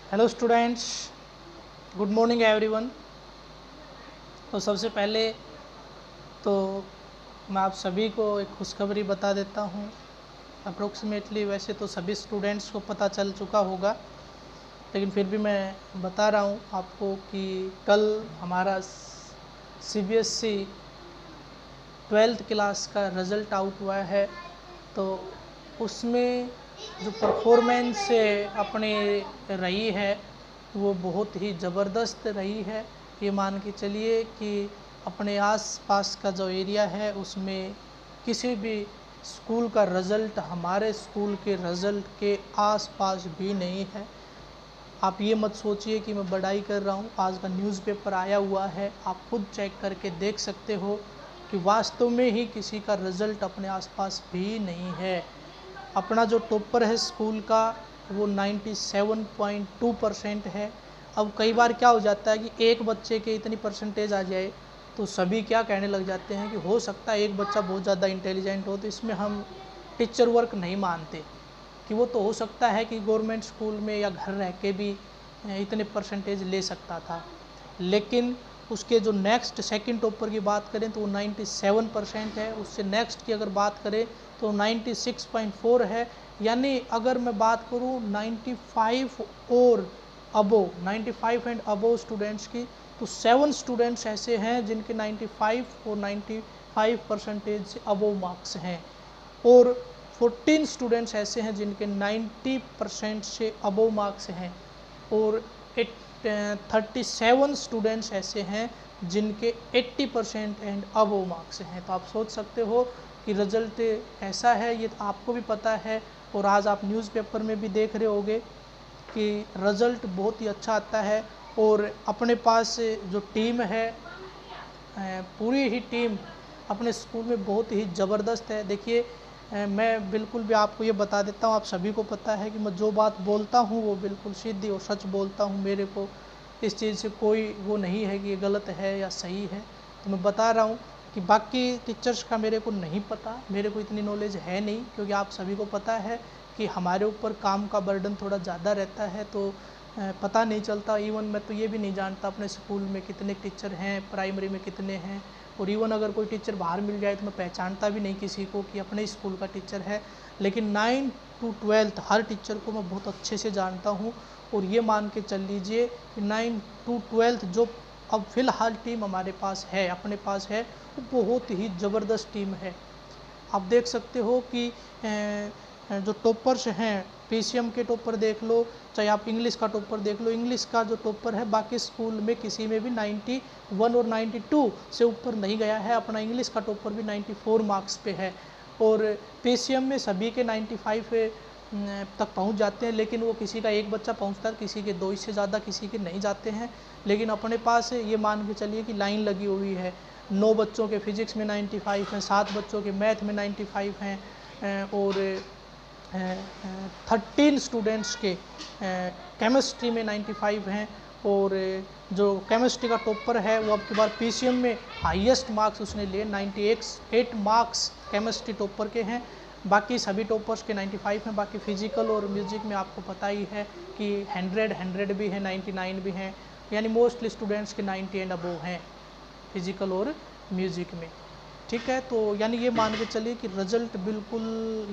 Hello students, good morning everyone. तो सबसे पहले तो मैं आप सभी को एक खुशखबरी बता देता हूँ। अप्रोक्सीमेटली वैसे तो सभी स्टूडेंट्स को पता चल चुका होगा, लेकिन फिर भी मैं बता रहा हूँ आपको कि कल हमारा CBSE 12th क्लास का रिज़ल्ट आउट हुआ है। तो उसमें जो परफॉर्मेंस अपनी रही है वो बहुत ही ज़बरदस्त रही है। ये मान के चलिए कि अपने आस-पास का जो एरिया है उसमें किसी भी स्कूल का रिज़ल्ट हमारे स्कूल के रिज़ल्ट के आस-पास भी नहीं है। आप ये मत सोचिए कि मैं बड़ाई कर रहा हूँ, आज का न्यूज़पेपर आया हुआ है, आप खुद चेक करके देख सकते हो कि वास्तव में ही किसी का रिज़ल्ट अपने आसपास भी नहीं है। अपना जो टॉपर है स्कूल का वो 97.2% है। अब कई बार क्या हो जाता है कि एक बच्चे के इतनी परसेंटेज आ जाए तो सभी क्या कहने लग जाते हैं कि हो सकता है एक बच्चा बहुत ज़्यादा इंटेलिजेंट हो, तो इसमें हम टीचर वर्क नहीं मानते कि वो तो हो सकता है कि गवर्नमेंट स्कूल में या घर रह के भी इतने परसेंटेज ले सकता था। लेकिन उसके जो नेक्स्ट सेकंड टॉपर की बात करें तो वो 97% है। उससे नेक्स्ट की अगर बात करें तो 96.4 है। यानी अगर मैं बात करूँ 95 और अबो 95 एंड अबो स्टूडेंट्स की, तो 7 स्टूडेंट्स ऐसे हैं जिनके 95 और 95% से अबो मार्क्स हैं, और 14 स्टूडेंट्स ऐसे हैं जिनके 90% से अबव मार्क्स हैं, और 37 स्टूडेंट्स ऐसे हैं जिनके 80% एंड अबव मार्क्स हैं। तो आप सोच सकते हो कि रिज़ल्ट ऐसा है, ये तो आपको भी पता है और आज आप न्यूज़पेपर में भी देख रहे होंगे कि रिज़ल्ट बहुत ही अच्छा आता है। और अपने पास जो टीम है, पूरी ही टीम अपने स्कूल में बहुत ही ज़बरदस्त है। देखिए, मैं बिल्कुल भी आपको ये बता देता हूँ, आप सभी को पता है कि मैं जो बात बोलता हूँ वो बिल्कुल सीधी और सच बोलता हूँ। मेरे को इस चीज़ से कोई वो नहीं है कि ये गलत है या सही है। तो मैं बता रहा हूँ कि बाकी टीचर्स का मेरे को नहीं पता, मेरे को इतनी नॉलेज है नहीं, क्योंकि आप सभी को पता है कि हमारे ऊपर काम का बर्डन थोड़ा ज़्यादा रहता है, तो पता नहीं चलता। इवन मैं तो ये भी नहीं जानता अपने स्कूल में कितने टीचर हैं, प्राइमरी में कितने हैं, और इवन अगर कोई टीचर बाहर मिल जाए तो मैं पहचानता भी नहीं किसी को कि अपने स्कूल का टीचर है। लेकिन 9 to 12 हर टीचर को मैं बहुत अच्छे से जानता हूँ, और ये मान के चल लीजिए कि 9 to 12 जो अब फ़िलहाल टीम हमारे पास है, अपने पास है, वो बहुत ही ज़बरदस्त टीम है। आप देख सकते हो कि जो टॉपर्स हैं, PCM के टॉपर देख लो, चाहे आप इंग्लिश का टॉपर देख लो, इंग्लिश का जो टॉपर है बाकी स्कूल में किसी में भी 91 और 92 से ऊपर नहीं गया है। अपना इंग्लिश का टॉपर भी 94 मार्क्स पे है, और PCM में सभी के 95 तक पहुंच जाते हैं, लेकिन वो किसी का एक बच्चा पहुंचता है, किसी के 2 इससे ज़्यादा किसी के नहीं जाते हैं। लेकिन अपने पास ये मान के चलिए कि लाइन लगी हुई है, 9 बच्चों के फिजिक्स में 95 हैं, 7 बच्चों के मैथ में 95 हैं, और 13 स्टूडेंट्स के केमिस्ट्री में 95 हैं। और जो केमिस्ट्री का टॉपर है वो अब की बार PCM में हाईएस्ट मार्क्स उसने लिए 98 मार्क्स केमिस्ट्री टॉपर के हैं। बाकी सभी टॉपर्स के 95 हैं। बाकी फिजिकल और म्यूजिक में आपको पता ही है कि 100 भी हैं, 99 भी हैं, यानी मोस्टली स्टूडेंट्स के 90 एंड अबव हैं फिजिकल और म्यूजिक में। ठीक है, तो यानी ये मान के चलिए कि रिज़ल्ट बिल्कुल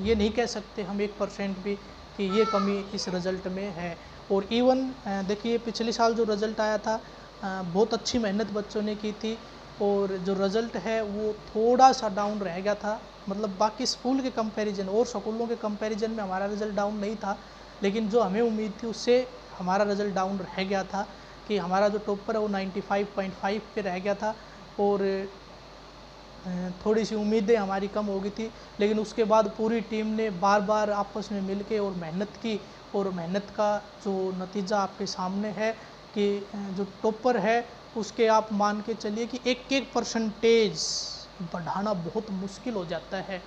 ये नहीं कह सकते हम 1% भी कि ये कमी इस रिज़ल्ट में है। और इवन देखिए, पिछले साल जो रिज़ल्ट आया था बहुत अच्छी मेहनत बच्चों ने की थी, और जो रिज़ल्ट है वो थोड़ा सा डाउन रह गया था। मतलब बाकी स्कूल के कंपैरिजन और स्कूलों के कंपैरिजन में हमारा रिज़ल्ट डाउन नहीं था, लेकिन जो हमें उम्मीद थी उससे हमारा रिज़ल्ट डाउन रह गया था कि हमारा जो टॉपर है वो 95.5 पे रह गया था, और थोड़ी सी उम्मीदें हमारी कम हो गई थी। लेकिन उसके बाद पूरी टीम ने बार बार आपस में मिलके और मेहनत की, और मेहनत का जो नतीजा आपके सामने है कि जो टॉपर है उसके आप मान के चलिए कि एक परसेंटेज बढ़ाना बहुत मुश्किल हो जाता है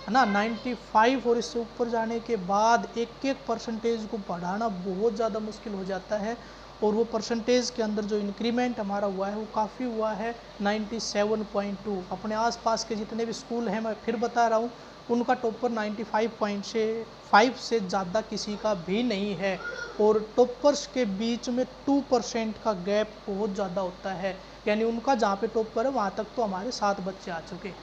ना। 95 और इससे ऊपर जाने के बाद एक परसेंटेज को बढ़ाना बहुत ज़्यादा मुश्किल हो जाता है, और वो परसेंटेज के अंदर जो इंक्रीमेंट हमारा हुआ है वो काफ़ी हुआ है 97.2। अपने आसपास के जितने भी स्कूल हैं, मैं फिर बता रहा हूँ, उनका टॉपर 95.5 से ज़्यादा किसी का भी नहीं है। और टॉपर्स के बीच में 2% का गैप बहुत ज़्यादा होता है, यानी उनका जहाँ पे टॉपर है वहाँ तक तो हमारे 7 बच्चे आ चुके हैं।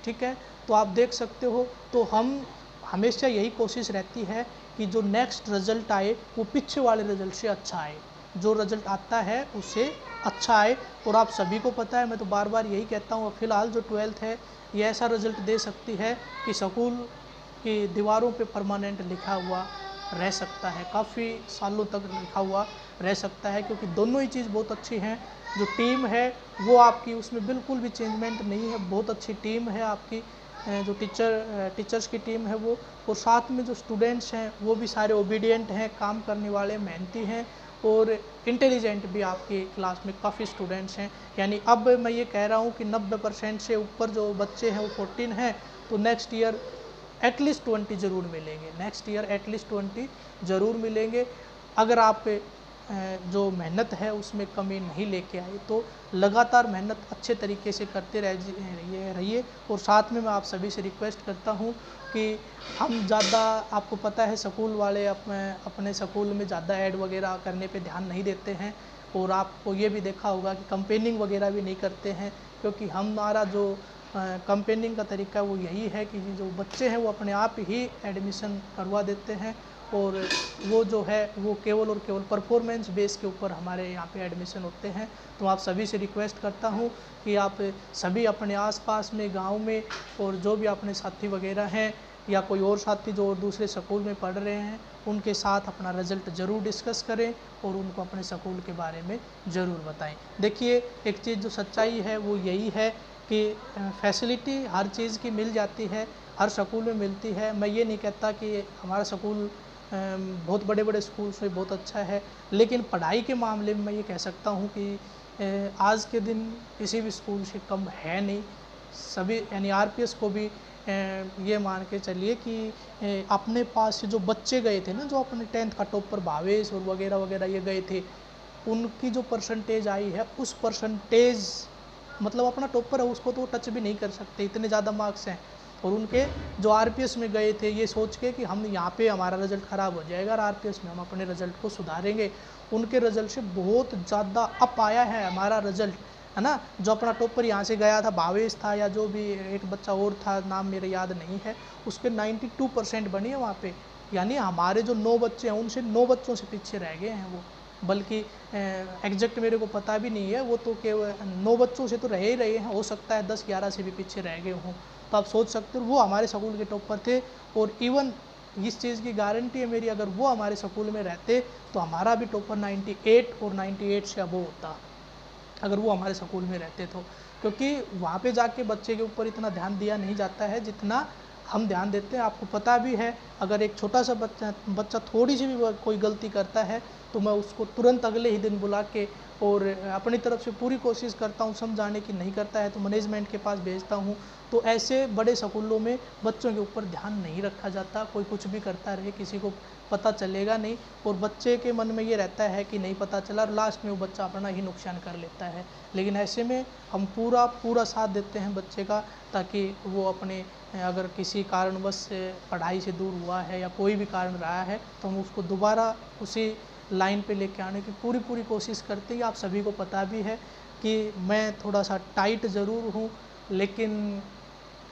ठीक है, तो आप देख सकते हो, तो हम हमेशा यही कोशिश रहती है कि जो नेक्स्ट रिजल्ट आए वो पीछे वाले रिजल्ट से अच्छा आए, जो रिजल्ट आता है उससे अच्छा आए। और आप सभी को पता है, मैं तो बार बार यही कहता हूँ, फिलहाल जो 12th है ये ऐसा रिजल्ट दे सकती है कि स्कूल की दीवारों पे परमानेंट लिखा हुआ रह सकता है, काफ़ी सालों तक लिखा हुआ रह सकता है, क्योंकि दोनों ही चीज़ बहुत अच्छी हैं। जो टीम है वो आपकी, उसमें बिल्कुल भी चेंजमेंट नहीं है, बहुत अच्छी टीम है आपकी, जो टीचर्स की टीम है वो, और साथ में जो स्टूडेंट्स हैं वो भी सारे ओबीडियंट हैं, काम करने वाले, मेहनती हैं, और इंटेलिजेंट भी आपकी क्लास में काफ़ी स्टूडेंट्स हैं। यानी अब मैं ये कह रहा हूँ कि 90% से ऊपर जो बच्चे हैं वो 14 हैं, तो नेक्स्ट ईयर एटलीस्ट 20 ज़रूर मिलेंगे, नेक्स्ट ईयर एटलीस्ट 20 ज़रूर मिलेंगे। अगर आप जो मेहनत है उसमें कमी नहीं लेके आए तो लगातार मेहनत अच्छे तरीके से करते रहिए। और साथ में मैं आप सभी से रिक्वेस्ट करता हूँ कि हम ज़्यादा, आपको पता है स्कूल वाले अपने स्कूल में ज़्यादा ऐड वगैरह करने पे ध्यान नहीं देते हैं, और आपको ये भी देखा होगा कि कंपेनिंग वगैरह भी नहीं करते हैं, क्योंकि हमारा जो कंपेनिंग का तरीका वो यही है कि जो बच्चे हैं वो अपने आप ही एडमिशन करवा देते हैं, और वो जो है वो केवल और केवल परफॉर्मेंस बेस के ऊपर हमारे यहाँ पे एडमिशन होते हैं। तो आप सभी से रिक्वेस्ट करता हूँ कि आप सभी अपने आसपास में, गांव में, और जो भी अपने साथी वगैरह हैं या कोई और साथी जो और दूसरे स्कूल में पढ़ रहे हैं, उनके साथ अपना रिज़ल्ट ज़रूर डिस्कस करें और उनको अपने स्कूल के बारे में ज़रूर बताएं। देखिए, एक चीज़ जो सच्चाई है वो यही है कि फैसिलिटी हर चीज़ की मिल जाती है, हर स्कूल में मिलती है। मैं ये नहीं कहता कि हमारा स्कूल बहुत बड़े बड़े स्कूल से बहुत अच्छा है, लेकिन पढ़ाई के मामले में मैं ये कह सकता हूँ कि आज के दिन किसी भी स्कूल से कम है नहीं। सभी, यानी आरपीएस को भी ये मान के चलिए कि अपने पास से जो बच्चे गए थे ना, जो अपने 10th का टॉपर भावेश और वगैरह वगैरह ये गए थे, उनकी जो परसेंटेज आई है उस परसेंटेज, मतलब अपना टॉपर है उसको तो टच भी नहीं कर सकते, इतने ज़्यादा मार्क्स हैं। और उनके जो आरपीएस में गए थे ये सोच के कि हम यहाँ पे हमारा रिज़ल्ट ख़राब हो जाएगा और आरपीएस में हम अपने रिज़ल्ट को सुधारेंगे, उनके रिज़ल्ट से बहुत ज़्यादा अप आया है हमारा रिज़ल्ट, है ना। जो अपना टॉपर यहाँ से गया था, भावेश था या जो भी एक बच्चा और था, नाम मेरे याद नहीं है, उसके 92% बनी है वहाँ पे। यानी हमारे जो 9 बच्चे हैं उनसे 9 बच्चों से पीछे रह गए हैं वो, बल्कि एग्जैक्ट मेरे को पता भी नहीं है, वो तो केवल 9 बच्चों से तो रह ही रहे हैं, हो सकता है 10-11 से भी पीछे रह गए हों। तो आप सोच सकते हो वो हमारे स्कूल के टॉपर थे, और इवन इस चीज़ की गारंटी है मेरी, अगर वो हमारे स्कूल में रहते तो हमारा भी टॉपर 98 और 98 से अबव होता, अगर वो हमारे स्कूल में रहते तो। क्योंकि वहाँ पे जाके बच्चे के ऊपर इतना ध्यान दिया नहीं जाता है जितना हम ध्यान देते हैं। आपको पता भी है, अगर एक छोटा सा बच्चा थोड़ी सी भी कोई गलती करता है तो मैं उसको तुरंत अगले ही दिन बुला के और अपनी तरफ से पूरी कोशिश करता हूँ समझाने की, नहीं करता है तो मैनेजमेंट के पास भेजता हूँ। तो ऐसे बड़े स्कूलों में बच्चों के ऊपर ध्यान नहीं रखा जाता, कोई कुछ भी करता रहे किसी को पता चलेगा नहीं, और बच्चे के मन में ये रहता है कि नहीं पता चला, और लास्ट में वो बच्चा अपना ही नुकसान कर लेता है। लेकिन ऐसे में हम पूरा साथ देते हैं बच्चे का, ताकि वो अपने, अगर किसी कारणवश पढ़ाई से दूर हुआ है या कोई भी कारण रहा है तो हम उसको दोबारा उसी लाइन पे लेके आने की पूरी कोशिश करते हैं। आप सभी को पता भी है कि मैं थोड़ा सा टाइट ज़रूर हूँ, लेकिन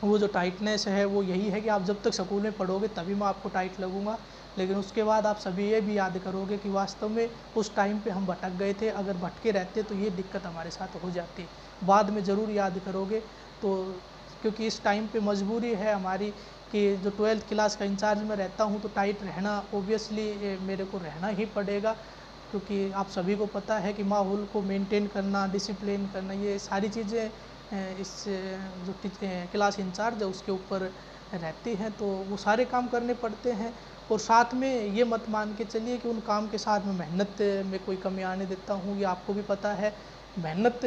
वो जो टाइटनेस है वो यही है कि आप जब तक स्कूल में पढ़ोगे तभी मैं आपको टाइट लगूंगा, लेकिन उसके बाद आप सभी ये भी याद करोगे कि वास्तव में उस टाइम पे हम भटक गए थे, अगर भटके रहते तो ये दिक्कत हमारे साथ हो जाती, बाद में ज़रूर याद करोगे। तो क्योंकि इस टाइम पे मजबूरी है हमारी कि जो 12th क्लास का इंचार्ज में रहता हूँ तो टाइट रहना ओबियसली मेरे को रहना ही पड़ेगा, क्योंकि आप सभी को पता है कि माहौल को मेंटेन करना, डिसिप्लिन करना, ये सारी चीज़ें इस जो क्लास इंचार्ज है उसके ऊपर रहती हैं, तो वो सारे काम करने पड़ते हैं। और साथ में ये मत मान के चलिए कि उन काम के साथ मैं मेहनत में कोई कमी आने देता हूँ, ये आपको भी पता है। मेहनत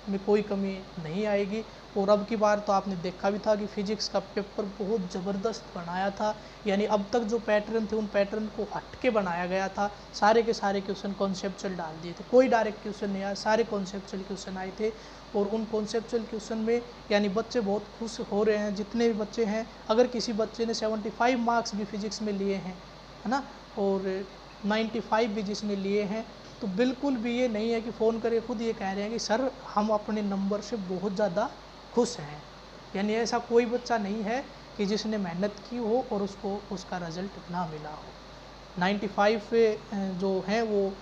में कोई कमी नहीं आएगी। और अब की बार तो आपने देखा भी था कि फिजिक्स का पेपर बहुत ज़बरदस्त बनाया था, यानी अब तक जो पैटर्न थे उन पैटर्न को हट के बनाया गया था। सारे के सारे क्वेश्चन कॉन्सेप्चुअल डाल दिए थे, कोई डायरेक्ट क्वेश्चन नहीं आया, सारे कॉन्सेप्चुअल क्वेश्चन आए थे। और उन कॉन्सेप्चुअल क्वेश्चन में यानी बच्चे बहुत खुश हो रहे हैं, जितने भी बच्चे हैं। अगर किसी बच्चे ने 75 मार्क्स भी फिजिक्स में लिए हैं, है ना, और 95 भी जिसने लिए हैं, तो बिल्कुल भी ये नहीं है कि फ़ोन करके खुद ये कह रहे हैं कि सर हम अपने नंबर से बहुत ज़्यादा खुश हैं। यानी ऐसा कोई बच्चा नहीं है कि जिसने मेहनत की हो और उसको उसका रिज़ल्ट ना मिला हो। 95 जो हैं वो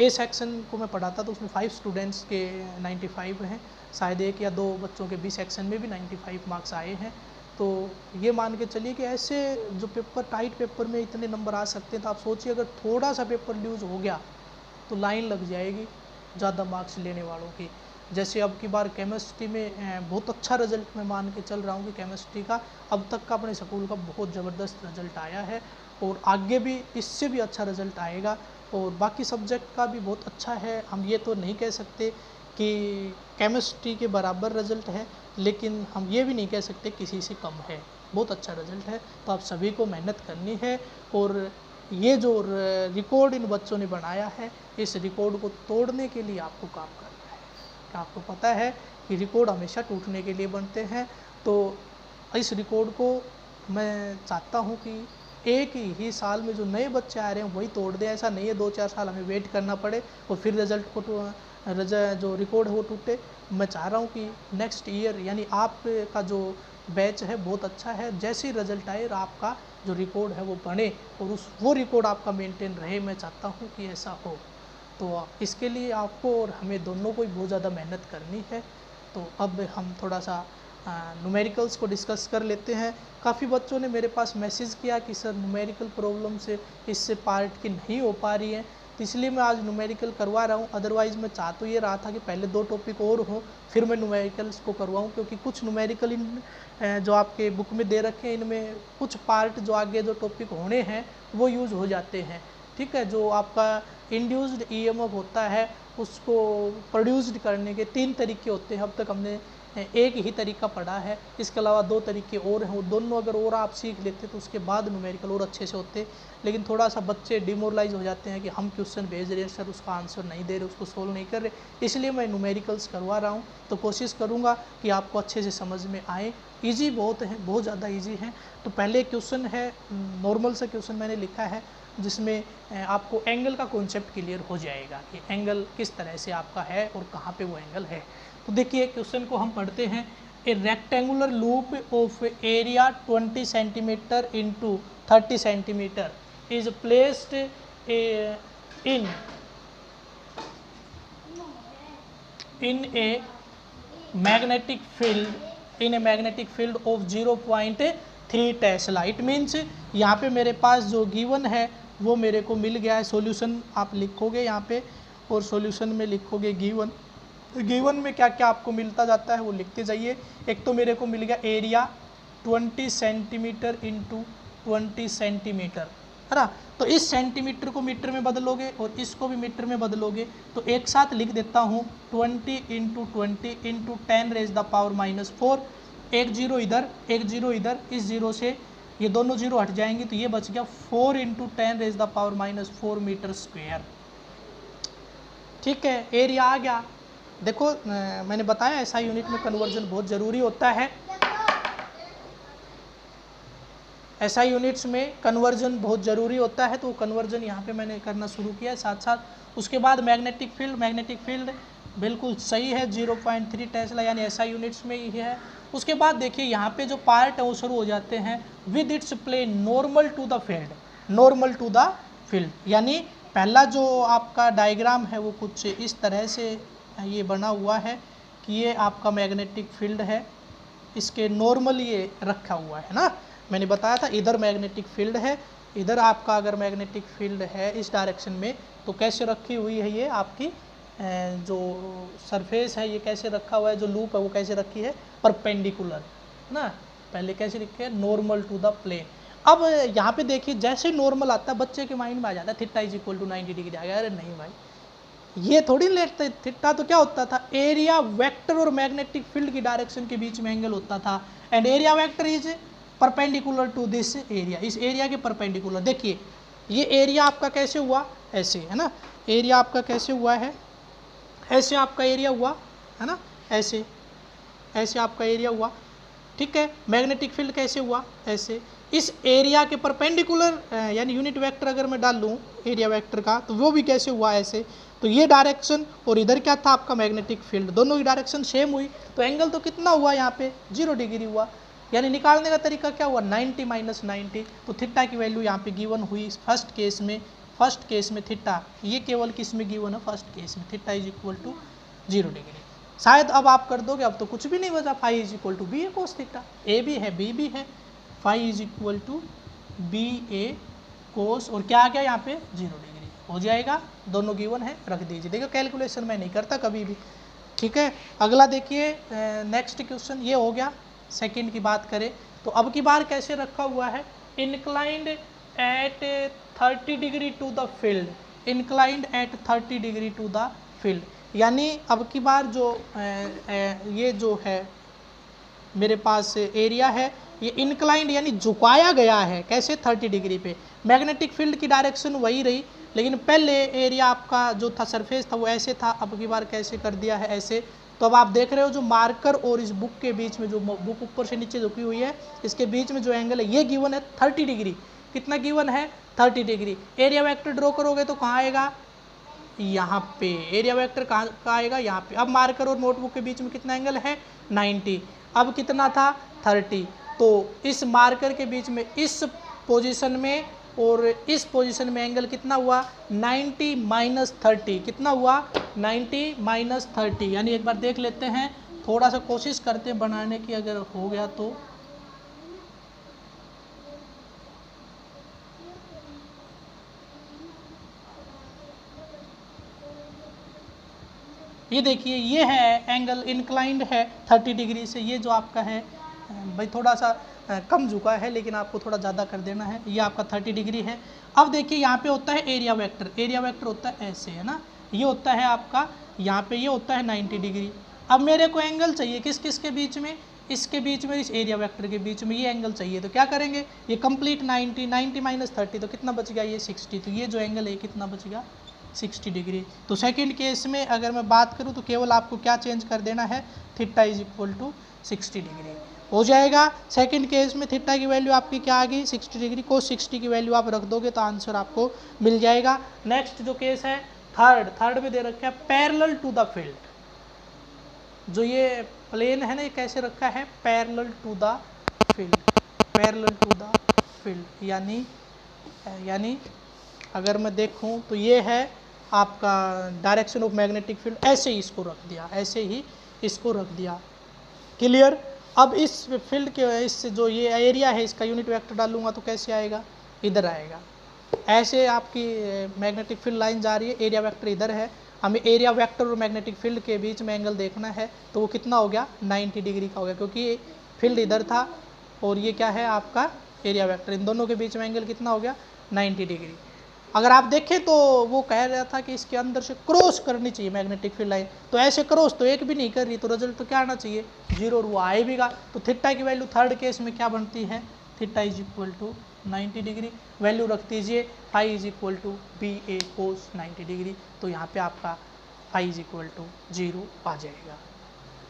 ए सेक्शन को मैं पढ़ाता तो उसमें 5 स्टूडेंट्स के 95 हैं, शायद 1 या 2 बच्चों के बी सेक्शन में भी 95 मार्क्स आए हैं। तो ये मान के चलिए कि ऐसे जो पेपर टाइट पेपर में इतने नंबर आ सकते हैं, तो आप सोचिए अगर थोड़ा सा पेपर लूज हो गया तो लाइन लग जाएगी ज़्यादा मार्क्स लेने वालों की। जैसे अब की बार केमिस्ट्री में बहुत अच्छा रिजल्ट मैं मान के चल रहा हूँ कि केमिस्ट्री का अब तक का अपने स्कूल का बहुत ज़बरदस्त रिजल्ट आया है, और आगे भी इससे भी अच्छा रिजल्ट आएगा। और बाकी सब्जेक्ट का भी बहुत अच्छा है, हम ये तो नहीं कह सकते कि केमिस्ट्री के बराबर रिजल्ट है, लेकिन हम ये भी नहीं कह सकते किसी से कम है, बहुत अच्छा रिजल्ट है। तो आप सभी को मेहनत करनी है, और ये जो रिकॉर्ड इन बच्चों ने बनाया है, इस रिकॉर्ड को तोड़ने के लिए आपको काम करना है। आपको पता है कि रिकॉर्ड हमेशा टूटने के लिए बनते हैं, तो इस रिकॉर्ड को मैं चाहता हूँ कि एक ही साल में जो नए बच्चे आ रहे हैं वही तोड़ दें। ऐसा नहीं है 2-4 साल हमें वेट करना पड़े और फिर रिजल्ट को जो रिकॉर्ड है वो टूटे। मैं चाह रहा हूँ कि नेक्स्ट ईयर यानी आपका जो बैच है बहुत अच्छा है, जैसे ही रिजल्ट आए आपका जो रिकॉर्ड है वो बने और वो रिकॉर्ड आपका मेंटेन रहे। मैं चाहता हूँ कि ऐसा हो। तो इसके लिए आपको और हमें दोनों को ही बहुत ज़्यादा मेहनत करनी है। तो अब हम थोड़ा सा न्यूमेरिकल्स को डिस्कस कर लेते हैं। काफ़ी बच्चों ने मेरे पास मैसेज किया कि सर न्यूमेरिकल प्रॉब्लम से इससे पार्ट की नहीं हो पा रही है, तो इसलिए मैं आज न्यूमेरिकल करवा रहा हूँ। अदरवाइज़ मैं चाह तो ये रहा था कि पहले 2 टॉपिक और हो फिर मैं न्यूमेरिकल्स को करवाऊँ, क्योंकि कुछ न्यूमेरिकल इन जो आपके बुक में दे रखे हैं इनमें कुछ पार्ट जो आगे जो टॉपिक होने हैं वो यूज़ हो जाते हैं। ठीक है, जो आपका इंड्यूस्ड ईएमएफ होता है उसको प्रोड्यूस्ड करने के 3 तरीके होते हैं। अब तक हमने एक ही तरीका पढ़ा है, इसके अलावा 2 तरीके और हैं। वो दोनों अगर और आप सीख लेते तो उसके बाद न्यूमेरिकल और अच्छे से होते। लेकिन थोड़ा सा बच्चे डिमोरलाइज हो जाते हैं कि हम क्वेश्चन भेज रहे हैं सर उसका आंसर नहीं दे रहे, उसको सोल्व नहीं कर रहे, इसलिए मैं न्यूमेरिकल्स करवा रहा हूँ। तो कोशिश करूँगा कि आपको अच्छे से समझ में आए। ईजी बहुत है, बहुत ज़्यादा ईजी है। तो पहले क्वेश्चन है नॉर्मल सा क्वेश्चन मैंने लिखा है, जिसमें आपको एंगल का कॉन्सेप्ट क्लियर हो जाएगा कि एंगल किस तरह से आपका है और कहाँ पे वो एंगल है। तो देखिए क्वेश्चन को हम पढ़ते हैं। ए rectangular loop of area 20 centimetre into 30 centimetre is placed in a magnetic field of 0.3 Tesla. It means यहाँ पे मेरे पास जो गिवन है वो मेरे को मिल गया है। सॉल्यूशन आप लिखोगे यहाँ पे और सॉल्यूशन में लिखोगे गिवन में क्या क्या आपको मिलता जाता है वो लिखते जाइए। एक तो मेरे को मिल गया एरिया 20 सेंटीमीटर इंटू 20 सेंटीमीटर, है ना। तो इस सेंटीमीटर को मीटर में बदलोगे और इसको भी मीटर में बदलोगे, तो एक साथ लिख देता हूँ 20 इंटू 20 इंटू 10⁻⁻⁴। एक जीरो इधर एक जीरो इधर, इस जीरो से ये दोनों जीरो हट जाएंगे तो ये बच गया 4 इंटू 10⁻⁴ मीटर स्क्वायर। ठीक है, एरिया आ गया। देखो मैंने बताया ऐसा यूनिट में कन्वर्जन बहुत ज़रूरी होता है। ऐसा यूनिट्स में कन्वर्जन बहुत ज़रूरी होता है, तो कन्वर्जन यहाँ पे मैंने करना शुरू किया साथ साथ। उसके बाद मैग्नेटिक फील्ड बिल्कुल सही है 0.3 टेस्ला, यानी ऐसा यूनिट्स में ही है। उसके बाद देखिए यहाँ पे जो पार्ट है वो शुरू हो जाते हैं with its plane normal to the field. यानी पहला जो आपका डायग्राम है वो कुछ इस तरह से ये बना हुआ है कि ये आपका मैग्नेटिक फील्ड है, इसके नॉर्मल ये रखा हुआ है ना। मैंने बताया था इधर मैग्नेटिक फील्ड है, इधर आपका अगर मैग्नेटिक फील्ड है इस डायरेक्शन में तो कैसे रखी हुई है ये आपकी जो सरफेस है ये कैसे रखा हुआ है, जो लूप है वो कैसे रखी है परपेंडिकुलर ना। पहले कैसे लिखे है नॉर्मल टू द प्लेन। अब यहाँ पे देखिए जैसे नॉर्मल आता है बच्चे के माइंड में आ जाता है theta is equal to 90 degree आ गया। अरे नहीं भाई, ये थोड़ी लेते, थीटा तो क्या होता था, एरिया वेक्टर और मैग्नेटिक फील्ड की डायरेक्शन के बीच में एंगल होता था, and area vector is perpendicular to this area, इस एरिया के परपेंडिकुलर। देखिए ये एरिया आपका कैसे हुआ, ऐसे है ना, एरिया आपका कैसे हुआ है, ऐसे आपका एरिया हुआ है ना, ऐसे ऐसे आपका एरिया हुआ, ठीक है। मैग्नेटिक फील्ड कैसे हुआ, ऐसे। इस एरिया के परपेंडिकुलर यानी यूनिट वेक्टर अगर मैं डाल लूँ एरिया वेक्टर का, तो वो भी कैसे हुआ, ऐसे। तो ये डायरेक्शन और इधर क्या था आपका मैग्नेटिक फील्ड, दोनों की डायरेक्शन सेम हुई, तो एंगल तो कितना हुआ यहाँ पे 0 डिग्री हुआ। यानी निकालने का तरीका क्या हुआ, 90 माइनस 90। तो थीटा की वैल्यू यहाँ पे गिवन हुई फर्स्ट केस में थीटा, ये केवल किस में गिवन है, फर्स्ट केस में, theta is equal to 0 degree. शायद अब आप कर दोगे, अब तो कुछ भी नहीं बचा, phi is equal to B A cos theta, A भी है बी भी है, phi is equal to B A cos, और क्या आ गया यहाँ पे 0 डिग्री हो जाएगा, दोनों गिवन है, रख दीजिए। देखो कैलकुलेशन मैं नहीं करता कभी भी, ठीक है। अगला देखिए नेक्स्ट क्वेश्चन, ये हो गया सेकंड की बात करें तो अब की बार कैसे रखा हुआ है, inclined at 30 degree to the field, inclined at 30 degree to the field, यानी अब की बार जो ये जो है मेरे पास एरिया है, ये इंक्लाइंड यानी झुकाया गया है, कैसे 30 डिग्री पे। मैग्नेटिक फील्ड की डायरेक्शन वही रही, लेकिन पहले एरिया आपका जो था सरफेस था वो ऐसे था, अब की बार कैसे कर दिया है, ऐसे। तो अब आप देख रहे हो जो मार्कर और इस बुक के बीच में, जो बुक ऊपर से नीचे झुकी हुई है, इसके बीच में जो एंगल है ये गिवन है 30 डिग्री। कितना गिवन है, 30 डिग्री। एरिया वेक्टर ड्रॉ करोगे तो कहाँ आएगा, यहाँ पे एरिया वेक्टर कहाँ आएगा, यहाँ पे। अब मार्कर और नोटबुक के बीच में कितना एंगल है, 90। अब कितना था, 30। तो इस मार्कर के बीच में इस पोजीशन में और इस पोजीशन में एंगल कितना हुआ, 90 माइनस 30, कितना हुआ, 90 माइनस 30। यानी एक बार देख लेते हैं, थोड़ा सा कोशिश करते हैं बनाने की, अगर हो गया तो। ये देखिए ये है एंगल इंक्लाइंड है 30 डिग्री से, ये जो आपका है भाई थोड़ा सा कम झुका है, लेकिन आपको थोड़ा ज़्यादा कर देना है, ये आपका 30 डिग्री है। अब देखिए यहाँ पे होता है एरिया वेक्टर, एरिया वेक्टर होता है ऐसे, है ना, ये होता है आपका यहाँ पे, ये होता है 90 डिग्री। अब मेरे को एंगल चाहिए किस किस के बीच में, इसके बीच में, इस एरिया वेक्टर के बीच में ये एंगल चाहिए, तो क्या करेंगे, ये कंप्लीट 90 माइनस 30, तो कितना बच गया, ये 60। तो ये जो एंगल है कितना बच गया, 60 डिग्री। तो सेकंड केस में अगर मैं बात करूं तो केवल आपको क्या चेंज कर देना है, theta is equal to 60 degree हो जाएगा। सेकंड केस में थीटा की वैल्यू आपकी क्या आ गई, 60 डिग्री, कोस 60 की वैल्यू आप रख दोगे तो आंसर आपको मिल जाएगा। नेक्स्ट जो केस है थर्ड में दे रखा है पैरेलल टू द फील्ड, जो ये प्लेन है ना, ये कैसे रखा है, parallel to the field, parallel to the field, यानी अगर मैं देखूं तो ये है आपका डायरेक्शन ऑफ मैग्नेटिक फील्ड, ऐसे ही इसको रख दिया, ऐसे ही इसको रख दिया, क्लियर। अब इस फील्ड के इस जो ये एरिया है इसका यूनिट वेक्टर डालूंगा तो कैसे आएगा, इधर आएगा। ऐसे आपकी मैग्नेटिक फील्ड लाइन जा रही है, एरिया वेक्टर इधर है, हमें एरिया वेक्टर और मैग्नेटिक फील्ड के बीच में एंगल देखना है, तो वो कितना हो गया, 90 डिग्री का हो गया, क्योंकि फील्ड इधर था और ये क्या है आपका एरिया वेक्टर, इन दोनों के बीच में एंगल कितना हो गया, 90 डिग्री। अगर आप देखें तो वो कह रहा था कि इसके अंदर से क्रॉस करनी चाहिए मैग्नेटिक फील्ड लाइन, तो ऐसे क्रॉस तो एक भी नहीं कर रही, तो रिजल्ट तो क्या आना चाहिए, 0, और वो आए भी गा। तो थीटा की वैल्यू थर्ड केस में क्या बनती है, theta is equal to 90 degree, value रख दीजिए, phi is equal to B A cos 90 degree, तो यहाँ पे आपका फाई इज इक्वल टू 0 आ जाएगा।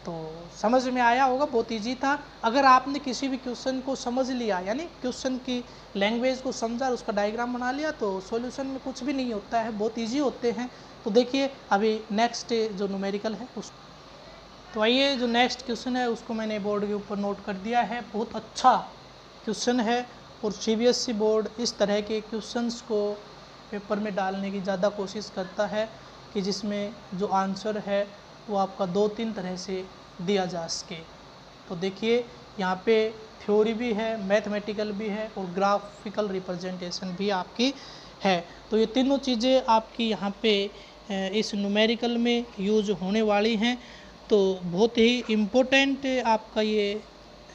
तो समझ में आया होगा, बहुत इजी था। अगर आपने किसी भी क्वेश्चन को समझ लिया, यानी क्वेश्चन की लैंग्वेज को समझा, उसका डायग्राम बना लिया, तो सॉल्यूशन में कुछ भी नहीं होता है, बहुत इजी होते हैं। तो देखिए अभी नेक्स्ट जो न्यूमेरिकल है उस, तो आइए जो नेक्स्ट क्वेश्चन है उसको मैंने बोर्ड के ऊपर नोट कर दिया है। बहुत अच्छा क्वेश्चन है और CBSE बोर्ड इस तरह के क्वेश्चंस को पेपर में डालने की ज़्यादा कोशिश करता है कि जिसमें जो आंसर है वो आपका 2-3 तरह से दिया जा सके। तो देखिए यहाँ पे थ्योरी भी है, मैथमेटिकल भी है और ग्राफिकल रिप्रेजेंटेशन भी आपकी है। तो ये तीनों चीज़ें आपकी यहाँ पे इस न्यूमेरिकल में यूज होने वाली हैं। तो बहुत ही इम्पोर्टेंट आपका ये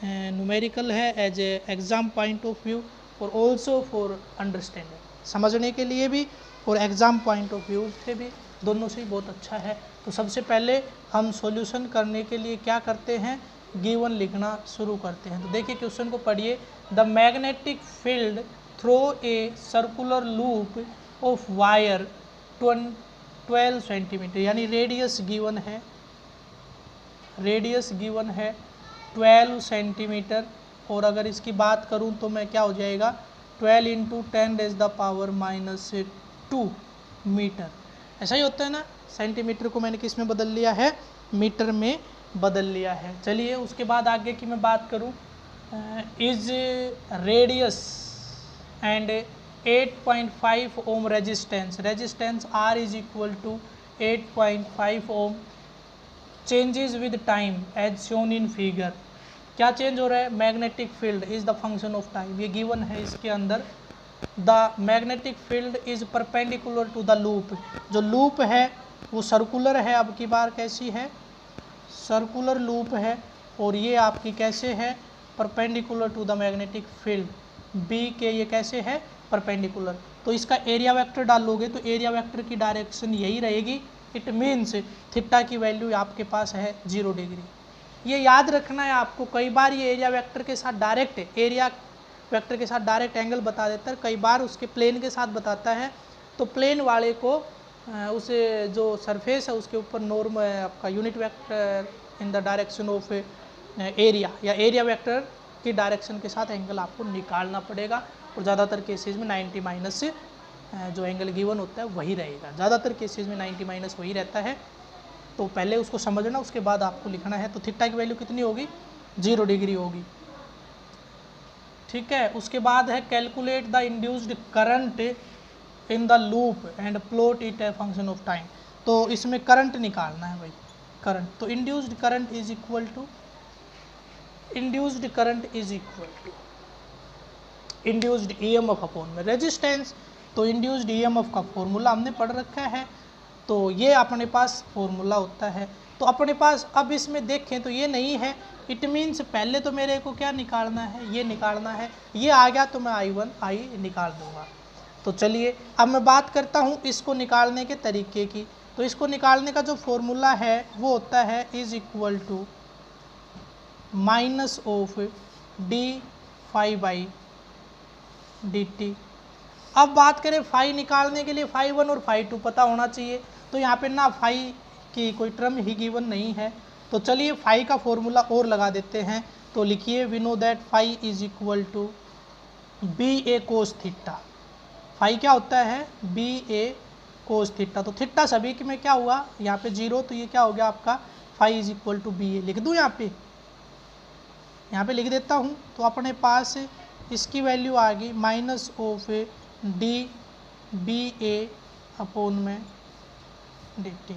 न्यूमेरिकल है as a exam point of view और ऑल्सो फॉर अंडरस्टैंडिंग, समझने के लिए भी और एग्ज़ाम पॉइंट ऑफ व्यू से भी दोनों से ही बहुत अच्छा है। तो सबसे पहले हम सॉल्यूशन करने के लिए क्या करते हैं, गिवन लिखना शुरू करते हैं। तो देखिए क्वेश्चन को पढ़िए। The magnetic field through a circular loop of wire 12 centimetre, यानी रेडियस गिवन है, रेडियस गिवन है 12 सेंटीमीटर। और अगर इसकी बात करूं तो मैं क्या हो जाएगा, 12 इंटू 10⁻⁻2 मीटर। ऐसा ही होता है ना, सेंटीमीटर को मैंने किस में बदल लिया है, मीटर में बदल लिया है। चलिए उसके बाद आगे की मैं बात करूं, is radius and 8.5 ohm resistance, resistance R is equal to 8.5 ohm, changes with time as shown in figure. क्या चेंज हो रहा है, magnetic field is the function of time, ये गिवन है इसके अंदर। The magnetic field is perpendicular to the loop, जो loop है वो सर्कुलर है, अब की बार कैसी है, सर्कुलर लूप है, और ये आपकी कैसे है, perpendicular to the magnetic field, B के ये कैसे है, परपेंडिकुलर। तो इसका एरिया वेक्टर डालोगे तो एरिया वेक्टर की डायरेक्शन यही रहेगी, इट मीन्स थीटा की वैल्यू आपके पास है 0 डिग्री। ये याद रखना है आपको, कई बार ये एरिया वेक्टर के साथ डायरेक्ट, एरिया वेक्टर के साथ डायरेक्ट एंगल बता देता है, कई बार उसके प्लेन के साथ बताता है। तो प्लेन वाले को उसे जो सरफेस है उसके ऊपर नॉर्म आपका unit vector in the direction of area या एरिया वेक्टर की डायरेक्शन के साथ एंगल आपको निकालना पड़ेगा। और ज़्यादातर केसेस में 90 माइनस जो एंगल गिवन होता है वही रहेगा, ज़्यादातर केसेस में 90 माइनस वही रहता है। तो पहले उसको समझना, उसके बाद आपको लिखना है। तो थीटा की वैल्यू कितनी होगी, 0 डिग्री होगी, ठीक है। उसके बाद है calculate the induced current in the loop and plot it a function of time. तो इसमें करंट निकालना है भाई, करंट। तो induced current is equal to, induced current is equal to induced EMF upon में रेजिस्टेंस। तो इंड्यूस्ड ईएमएफ का formula हमने पढ़ रखा है, तो ये अपने पास फॉर्मूला होता है। तो अपने पास अब इसमें देखें तो ये नहीं है, इट मीन्स पहले तो मेरे को क्या निकालना है, ये निकालना है। ये आ गया तो मैं I निकाल दूंगा। तो चलिए अब मैं बात करता हूँ इसको निकालने के तरीके की। तो इसको निकालने का जो फॉर्मूला है वो होता है is equal to minus of d∅/dt। अब बात करें फाई निकालने के लिए, φ1 और φ2 पता होना चाहिए। तो यहाँ पे ना फाई की कोई टर्म ही गिवन नहीं है, तो चलिए फाई का फॉर्मूला और लगा देते हैं। तो लिखिए we know that phi is equal to BA cos theta. Phi क्या होता है, BA cos थीटा। तो थीटा सभी के में क्या हुआ, यहाँ पे 0, तो ये क्या हो गया आपका phi is equal to BA। लिख दूँ यहाँ पे लिख देता हूँ। तो अपने पास इसकी वैल्यू आ गई माइनस ऑफ DBA अपॉन में dt।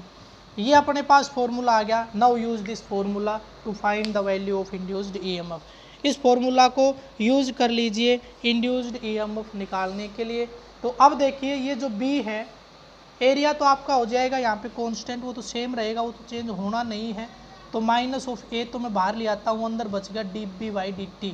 ये अपने पास फॉर्मूला आ गया। Now use this formula to find the value of induced EMF. इस फॉर्मूला को यूज कर लीजिए इंड्यूस्ड ईएमएफ निकालने के लिए। तो अब देखिए ये जो B है, एरिया तो आपका हो जाएगा यहाँ पे कांस्टेंट, वो तो सेम रहेगा, वो तो चेंज होना नहीं है। तो माइनस ऑफ A तो मैं बाहर ले आता हूँ, अंदर बच गया dB/dt।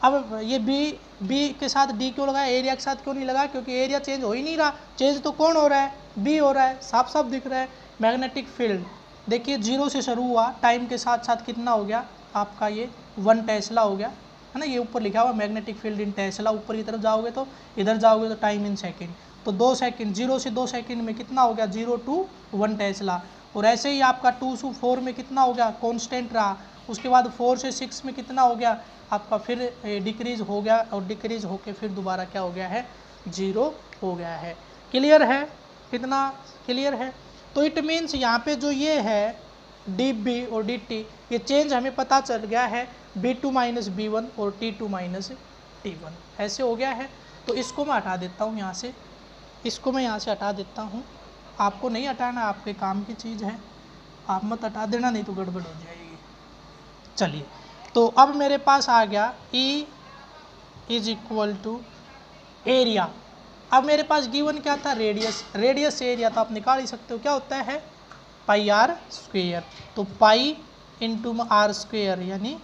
अब ये B के साथ D क्यों लगाया, एरिया के साथ क्यों नहीं लगा, क्योंकि एरिया चेंज हो ही नहीं रहा। चेंज तो कौन हो रहा है, B हो रहा है, साफ साफ दिख रहा है। मैग्नेटिक फील्ड देखिए 0 से शुरू हुआ, टाइम के साथ साथ कितना हो गया आपका, ये 1 टेस्ला हो गया, है ना। ये ऊपर लिखा हुआ मैग्नेटिक फील्ड इन टेस्ला, ऊपर की तरफ जाओगे तो इधर जाओगे तो टाइम इन सेकेंड। तो 2 सेकेंड, 0 से 2 सेकेंड में कितना हो गया, 0 to 1 टेस्ला। और ऐसे ही आपका 2 से 4 में कितना हो गया, कॉन्स्टेंट रहा। उसके बाद 4 से 6 में कितना हो गया आपका, फिर डिक्रीज हो गया, और डिक्रीज होके फिर दोबारा क्या हो गया है, 0 हो गया है। क्लियर है, कितना क्लियर है। तो इट मीन्स यहाँ पे जो ये है dB और dt, ये चेंज हमें पता चल गया है B2 माइनस B1 और T2 माइनस T1, ऐसे हो गया है। तो इसको मैं हटा देता हूँ यहाँ से, इसको मैं यहाँ से हटा देता हूँ। आपको नहीं हटाना, आपके काम की चीज़ है, आप मत हटा देना, नहीं तो गड़बड़ हो जाएगी। चलिए तो अब मेरे पास आ गया E is equal to area. अब मेरे पास गिवन क्या था, रेडियस, रेडियस से एरिया तो आप निकाल ही सकते हो, क्या होता है πr²। तो पाई इंटू में r², यानी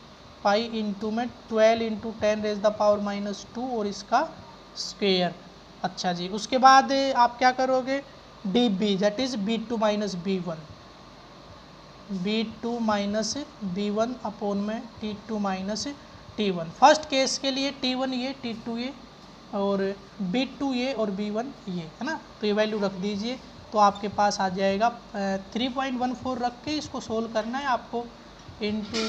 पाई इंटू में 12 इंटू 10⁻⁻2 और इसका स्क्वेयर। अच्छा जी, उसके बाद आप क्या करोगे, D B that is B2 minus B1, B2 minus B1 upon में T2 minus T1। First case के लिए T1 ये, T2 ये और B2 ये और B1 ये, है ना। तो ये वैल्यू रख दीजिए, तो आपके पास आ जाएगा 3.14 रख के इसको सोल्व करना है आपको, इंटू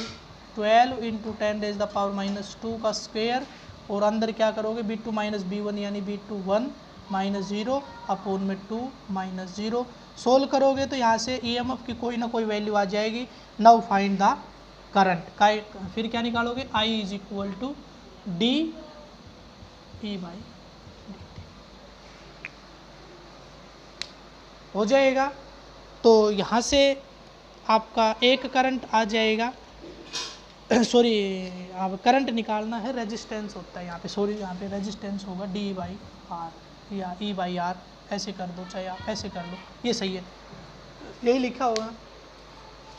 12 इंटू 10⁻⁻2 का स्क्वायर, और अंदर क्या करोगे B2 माइनस B1 यानी B2 1 माइनस 0 अपॉन में 2 माइनस 0। सोल्व करोगे तो यहाँ से EMF की कोई ना कोई वैल्यू आ जाएगी। नाउ फाइंड द करंट का, फिर क्या निकालोगे, I is equal to D E by dt हो जाएगा। तो यहाँ से आपका एक करंट आ जाएगा, सॉरी अब करंट निकालना है, रेजिस्टेंस होता है यहाँ पे, सॉरी यहाँ पे रेजिस्टेंस होगा डी बाई आर या ई बाई आर, ऐसे कर दो चाहे आप ऐसे कर लो, ये सही है, यही लिखा होगा,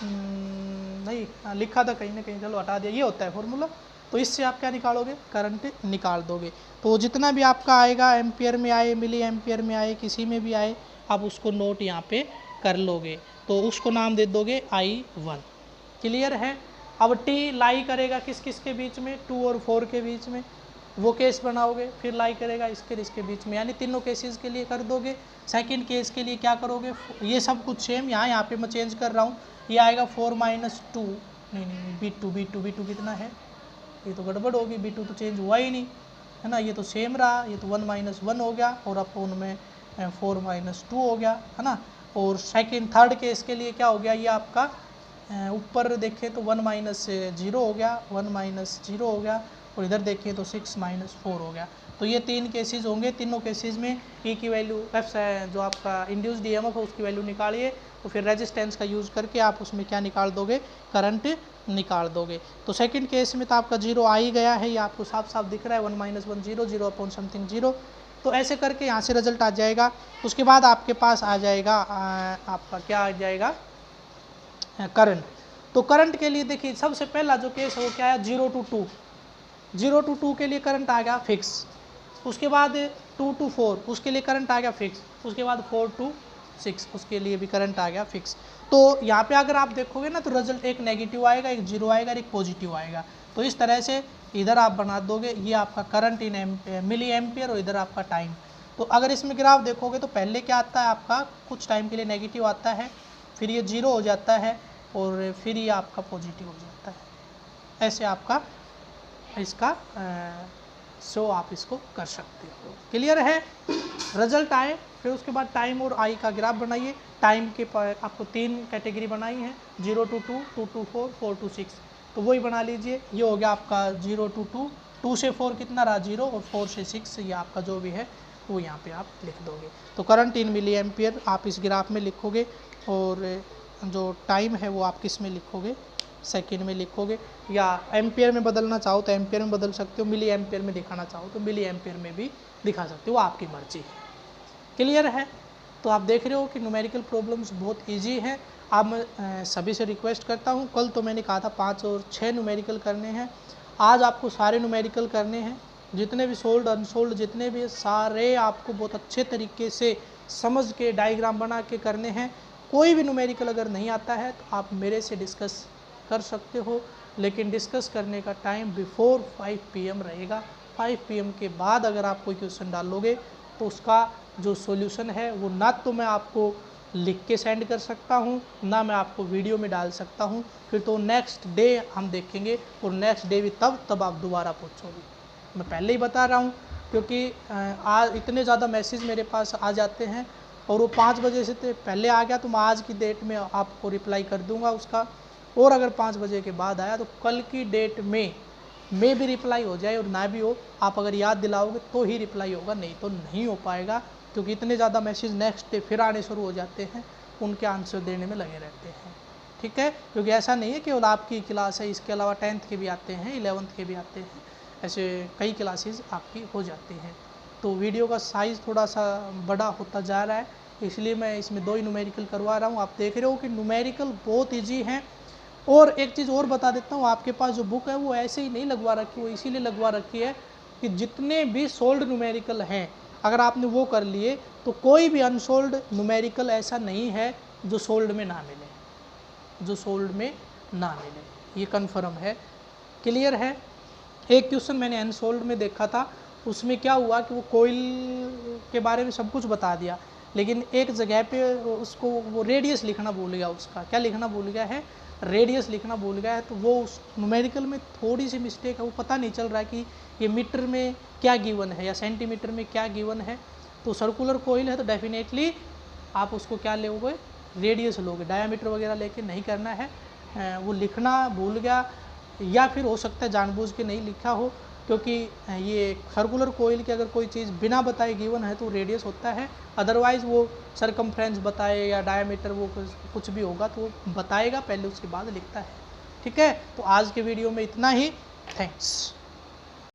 नहीं लिखा था कहीं ना कहीं, चलो हटा दिया, ये होता है फॉर्मूला। तो इससे आप क्या निकालोगे, करंट निकाल दोगे। तो जितना भी आपका आएगा, एम्पियर में आए, मिली एम्पियर में आए, किसी में भी आए, आप उसको नोट यहाँ पे कर लोगे, तो उसको नाम दे दोगे I1। क्लियर है। अब T लाई करेगा किस किस के बीच में, 2 और 4 के बीच में, वो केस बनाओगे, फिर लाई करेगा इसके बीच में, यानी तीनों केसेस के लिए कर दोगे। सेकंड केस के लिए क्या करोगे, ये सब कुछ सेम, यहाँ पे मैं चेंज कर रहा हूँ, ये आएगा 4 माइनस 2, नहीं B2 कितना है, ये तो गड़बड़ होगी, B2 तो चेंज हुआ ही नहीं, है ना, ये तो सेम रहा, ये तो 1 माइनस 1 हो गया, और अपॉन में 4 माइनस 2 हो गया, है ना। और थर्ड केस के लिए क्या हो गया, ये आपका ऊपर देखें तो 1 माइनस 0 हो गया, 1 माइनस 0 हो गया, और इधर देखें तो 6 माइनस 4 हो गया। तो ये 3 केसेस होंगे, तीनों केसेस में E की वैल्यू, F जो आपका इंड्यूस्ड EMF है उसकी वैल्यू निकालिए, तो फिर रेजिस्टेंस का यूज़ करके आप उसमें क्या निकाल दोगे, करंट निकाल दोगे। तो सेकंड केस में तो आपका 0 आ ही गया है, ये आपको साफ साफ दिख रहा है, 1 माइनस 1 0 0 अपॉन समथिंग 0। तो ऐसे करके यहाँ से रिजल्ट आ जाएगा। उसके बाद आपके पास आ जाएगा आपका क्या आ जाएगा, करंट। तो करंट के लिए देखिए सबसे पहला जो केस है वो क्या है, 0 to 2, 0 to 2 के लिए करंट आ गया फिक्स। उसके बाद 2 to 4 उसके लिए करंट आ गया फिक्स। उसके बाद 4 to 6 उसके लिए भी करंट आ गया फिक्स। तो यहाँ पे अगर आप देखोगे ना तो रिजल्ट एक नेगेटिव आएगा, एक जीरो आएगा और एक पॉजिटिव आएगा। तो इस तरह से इधर आप बना दोगे, ये आपका करंट इन मिली एम्पियर और इधर आपका टाइम। तो अगर इसमें ग्राफ देखोगे तो पहले क्या आता है आपका, कुछ टाइम के लिए नेगेटिव आता है, फिर ये जीरो हो जाता है और फिर ये आपका पॉजिटिव हो जाता है। ऐसे आपका इसका शो आप इसको कर सकते हो। क्लियर है। रिजल्ट आए, फिर उसके बाद टाइम और आई का ग्राफ बनाइए। टाइम के आपको 3 कैटेगरी बनाई है, 0 to 2, 2 to 4, 4 to 6। तो वही बना लीजिए। ये हो गया आपका 0 to 2, 2 से 4 कितना रहा 0, और 4 से 6 ये आपका जो भी है वो यहाँ पे आप लिख दोगे। तो करंट इन मिली एम्पियर आप इस ग्राफ में लिखोगे, और जो टाइम है वो आप किस में लिखोगे, सेकेंड में लिखोगे, या एम्पियर में बदलना चाहो तो एम्पियर में बदल सकते हो, मिली एम्पियर में दिखाना चाहो तो मिली एम्पियर में भी दिखा सकते हो, वो आपकी मर्जी है। क्लियर है। तो आप देख रहे हो कि न्यूमेरिकल प्रॉब्लम्स बहुत इजी है। अब मैं सभी से रिक्वेस्ट करता हूँ, कल तो मैंने कहा था 5 और 6 न्यूमेरिकल करने हैं, आज आपको सारे न्यूमेरिकल करने हैं, जितने भी सोल्ड अनसोल्ड जितने भी सारे आपको बहुत अच्छे तरीके से समझ के डायग्राम बना के करने हैं। कोई भी न्यूमेरिकल अगर नहीं आता है तो आप मेरे से डिस्कस कर सकते हो, लेकिन डिस्कस करने का टाइम बिफोर 5 PM रहेगा। 5 PM के बाद अगर आप कोई क्वेश्चन डालोगे तो उसका जो सॉल्यूशन है वो ना तो मैं आपको लिख के सेंड कर सकता हूँ, ना मैं आपको वीडियो में डाल सकता हूँ। फिर तो नेक्स्ट डे हम देखेंगे, और नेक्स्ट डे भी तब आप दोबारा पूछोगे। मैं पहले ही बता रहा हूँ, क्योंकि आज इतने ज़्यादा मैसेज मेरे पास आ जाते हैं, और वो 5 बजे से पहले आ गया तो मैं आज की डेट में आपको रिप्लाई कर दूंगा उसका, और अगर 5 बजे के बाद आया तो कल की डेट में भी रिप्लाई हो जाए और ना भी हो, आप अगर याद दिलाओगे तो ही रिप्लाई होगा, नहीं तो नहीं हो पाएगा, क्योंकि इतने ज़्यादा मैसेज नेक्स्ट डे फिर आने शुरू हो जाते हैं, उनके आंसर देने में लगे रहते हैं। ठीक है, क्योंकि ऐसा नहीं है केवल आपकी क्लास है, इसके अलावा 10th के भी आते हैं, 11th के भी आते हैं, ऐसे कई क्लासेस आपकी हो जाती हैं। तो वीडियो का साइज़ थोड़ा सा बड़ा होता जा रहा है, इसलिए मैं इसमें 2 ही न्यूमेरिकल करवा रहा हूँ। आप देख रहे हो कि न्यूमेरिकल बहुत ईजी हैं। और एक चीज़ और बता देता हूँ, आपके पास जो बुक है वो ऐसे ही नहीं लगवा रखी, वो इसीलिए लगवा रखी है कि जितने भी सोल्ड न्यूमेरिकल हैं अगर आपने वो कर लिए तो कोई भी अनसोल्ड न्यूमेरिकल ऐसा नहीं है जो सोल्ड में ना मिले, जो सोल्ड में ना मिले, ये कन्फर्म है। क्लियर है। एक क्वेश्चन मैंने अनसोल्ड में देखा था, उसमें क्या हुआ कि वो कोयल के बारे में सब कुछ बता दिया, लेकिन एक जगह पे उसको वो रेडियस लिखना भूल गया, उसका क्या लिखना भूल गया है, रेडियस लिखना भूल गया है। तो वो उस न्यूमेरिकल में थोड़ी सी मिस्टेक है, वो पता नहीं चल रहा है कि ये मीटर में क्या गिवन है या सेंटीमीटर में क्या गिवन है। तो सर्कुलर कोयल है तो डेफिनेटली आप उसको क्या लोगे, रेडियस लोगे, डायामीटर वगैरह लेके नहीं करना है। वो लिखना भूल गया या फिर हो सकता है जानबूझ के नहीं लिखा हो, क्योंकि ये सर्कुलर कोयल की अगर कोई चीज़ बिना बताए गिवन है तो रेडियस होता है, अदरवाइज़ वो सरकमफ्रेंस बताए या डायमीटर वो कुछ भी होगा तो वो बताएगा पहले, उसके बाद लिखता है। ठीक है, तो आज के वीडियो में इतना ही। थैंक्स।